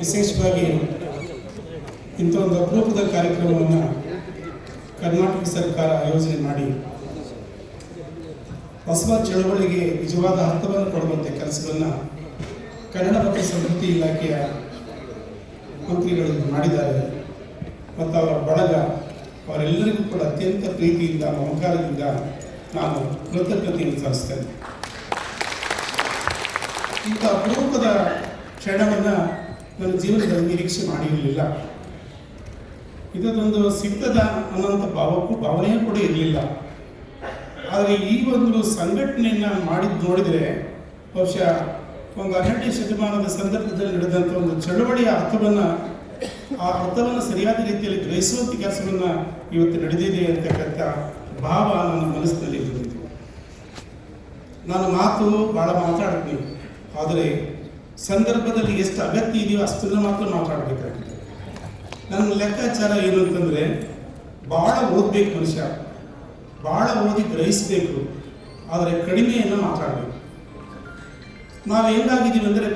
ವಿಶೇಷವಾಗಿ ಇಂಥ ಒಂದು ಅಪರೂಪದ ಕಾರ್ಯಕ್ರಮವನ್ನು ಕರ್ನಾಟಕ ಸರ್ಕಾರ ಆಯೋಜನೆ ಮಾಡಿ ಹೊಸ ಚಳವಳಿಗೆ ನಿಜವಾದ ಅರ್ಥವನ್ನು ಕೊಡುವಂತೆ ಕೆಲಸವನ್ನು ಕನ್ನಡ ಮತ್ತು ಸಂಸ್ಕೃತಿ ಇಲಾಖೆಯ ಮಂತ್ರಿಗಳು ಮಾಡಿದ್ದಾರೆ. ಮತ್ತು ಅವರ ಬಳಗ ಅವರೆಲ್ಲರಿಗೂ ಕೂಡ ಅತ್ಯಂತ ಪ್ರೀತಿಯಿಂದ ಮಮಕಾರದಿಂದ ನಾನು ಕೃತಜ್ಞತೆಯನ್ನು ಸಲ್ಲಿಸ್ತೇನೆ. ಇಂಥ ಅಪರೂಪದ ಕ್ಷಣವನ್ನು ನನ್ನ ಜೀವನದಲ್ಲಿ ನಿರೀಕ್ಷೆ ಮಾಡಿರಲಿಲ್ಲ. ಇದೊಂದು ಸಿಗ್ತದ ಅನ್ನೋಂಥ ಭಾವನೆಯೂ ಕೂಡ ಇರಲಿಲ್ಲ. ಆದರೆ ಈ ಒಂದು ಸಂಘಟನೆಯನ್ನು ಮಾಡಿದ್ದು ನೋಡಿದರೆ ಬಹುಶಃ ಒಂದು 12ನೇ ಶತಮಾನದ ಸಂದರ್ಭದಲ್ಲಿ ನಡೆದಂಥ ಒಂದು ಚಳವಳಿಯ ಅರ್ಥವನ್ನು ಸರಿಯಾದ ರೀತಿಯಲ್ಲಿ ಗ್ರಹಿಸುವಂಥ ಕೆಲಸವನ್ನು ಇವತ್ತು ನಡೆದಿದೆ ಅಂತಕ್ಕಂಥ ಭಾವ ನನ್ನ ಮನಸ್ಸಿನಲ್ಲಿ ಬಂದಿದೆ. ನಾನು ಭಾಳ ಮಾತಾಡ್ತೀನಿ, ಆದರೆ ಸಂದರ್ಭದಲ್ಲಿ ಎಷ್ಟು ಅಗತ್ಯ ಇದೆಯೋ ಅಷ್ಟನ್ನು ಮಾತ್ರ ಮಾತಾಡಬೇಕಾಗಿದೆ. ನನ್ನ ಲೆಕ್ಕಾಚಾರ ಏನು ಅಂತಂದರೆ, ಭಾಳ ಓದಬೇಕು ಮನುಷ್ಯ, ಭಾಳ ಓದಿ ಗ್ರಹಿಸಬೇಕು, ಆದರೆ ಕಡಿಮೆಯನ್ನು ಮಾತಾಡಬೇಕು. ನಾವು ಹೆಂಗಾಗಿದ್ದೀವಿ ಅಂದರೆ